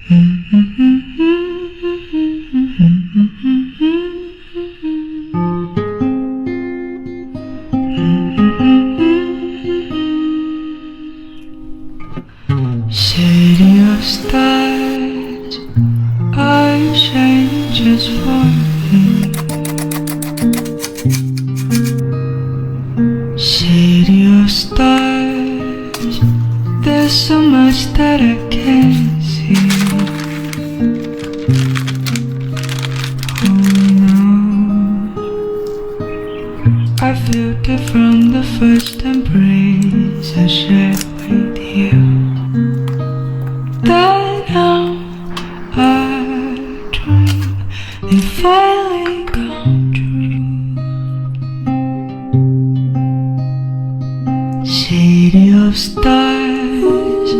City of stars, are you shining just for me? City of stars, there's so much that I can't see. Oh no, I feel it from the first embrace I shared with you. That now our dream it finally come true. City of stars,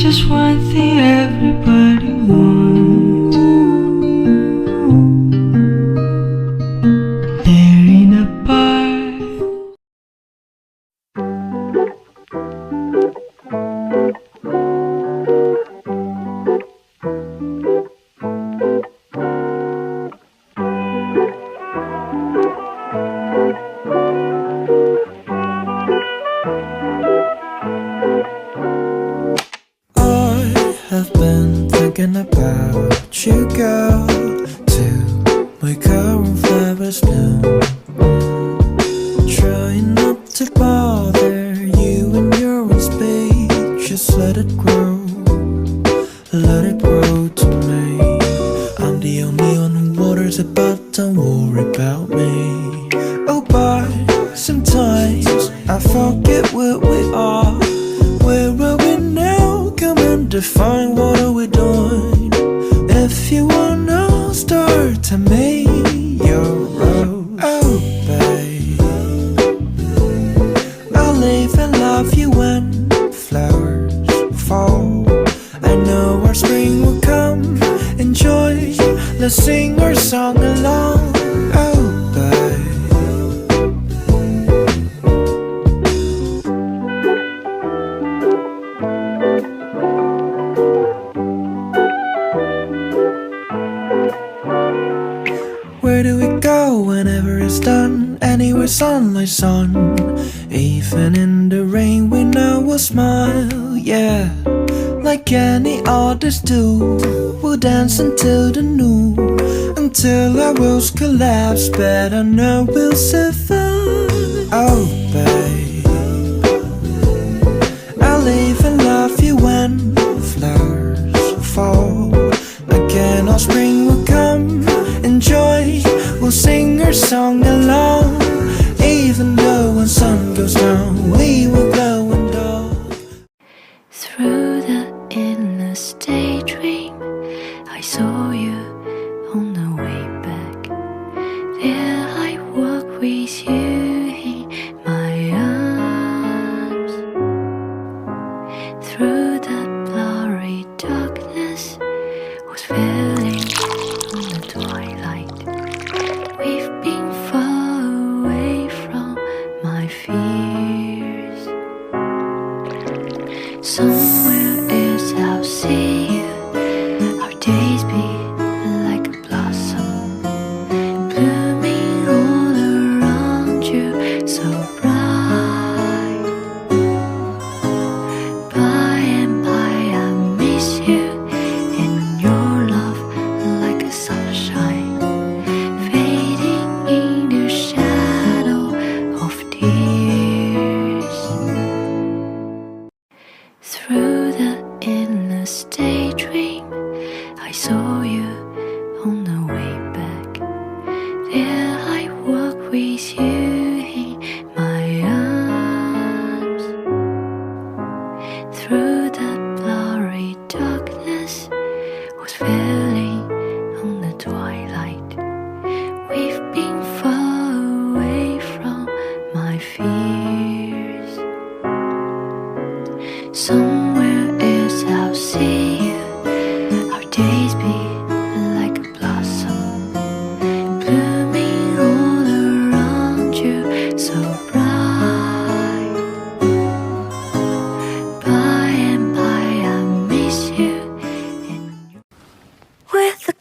just one thing everybody wants. There in a bar. I've been thinking about you, girl, till my current flowers bloom. Trying not to bother you in your own space. Just let it grow to me. I'm the only one who waters it, but don't worry about me. Oh, but sometimes I forget where we are. Where are we now? Come and define, what are we doing? If you wanna start to make your road, oh babe, I'll live and love you when flowers fall. I know our spring will come. Enjoy, let's sing our song along, oh babe. Where do we go whenever it's done? Anywhere sunlight's on. Even in the rain we know we'll smile, yeah. Like any others do. We'll dance until the noon, until our worlds collapse. But I know we'll survive, oh babe. I'll live and love you when flowers fall. Again our spring will come. Enjoy, we'll sing our song along. Even though when sun goes down, we will glow and dawn. Through the endless daydream, I saw you on the way back. There I walk with you in my arms. Through the blurry darkness, was feeling on the twilight. We've been far away from my fears. Somewhere else I'll see you. Our days be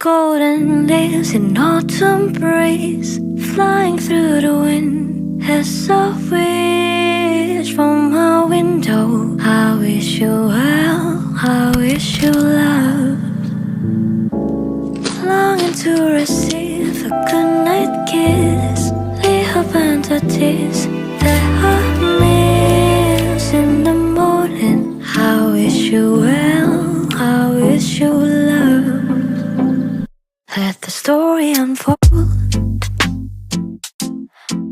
golden leaves in autumn breeze, flying through the wind as a wish from my window. I wish you well, I wish you love. Longing to receive a goodnight kiss, lay open the tears that I miss in the morning. I wish you well, I wish you love. Let the story unfold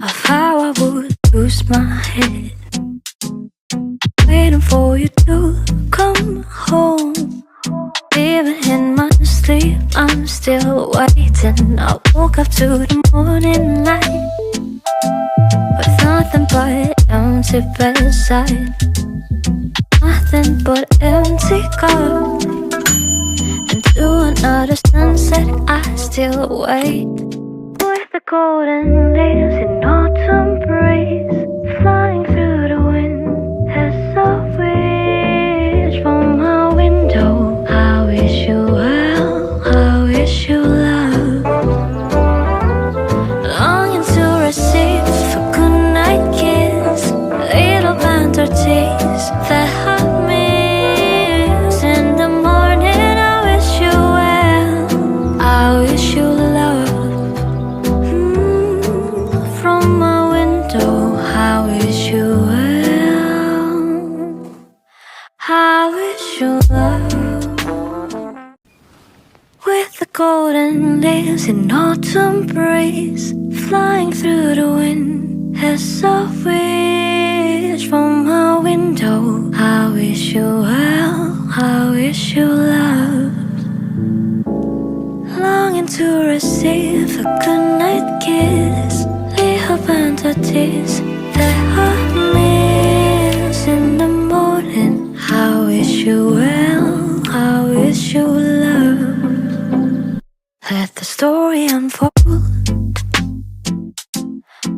of how I would lose my head, waiting for you to come home. Even in my sleep, I'm still waiting. I woke up to the morning light with nothing but empty bedside, nothing but empty cup. Into another sunset, I still wait. With the golden leaves in autumn breeze, flying through the wind as a wish from my window. I wish you well, I wish you love. Longing to receive a goodnight kiss, little banter tease that I miss in the morning. I wish you love. From my window, I wish you well. I wish you love. With the golden leaves in autumn breeze, flying through the wind as a wish from my window. I wish you well, I wish you love. Longing to receive a goodnight kiss, lay open the tears that I miss in the morning. I wish you well, I wish you love. Let the story unfold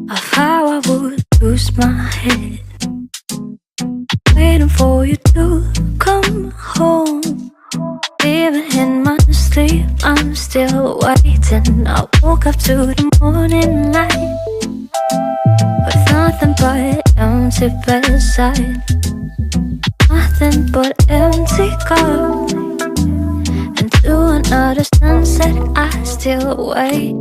of how I would lose my head, waiting for you to come home. Even in my sleep, I'm still waiting. I woke up to the morning light with nothing but empty bedside, nothing but empty cup. Into another sunset, I still wait.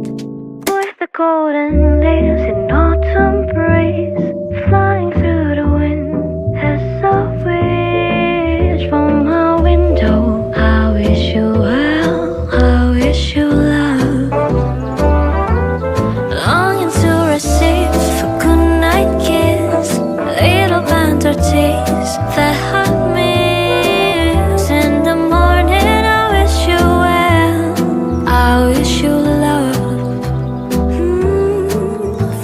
With the golden leaves in autumn breeze, flying through the wind as a wish from my window. I wish you well, I wish you love. Longing to receive a goodnight kiss, little banter tease that I miss in the morning. I wish you well, I wish you love.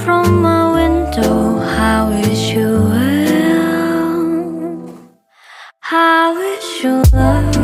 From my window, I wish you well, I wish you love.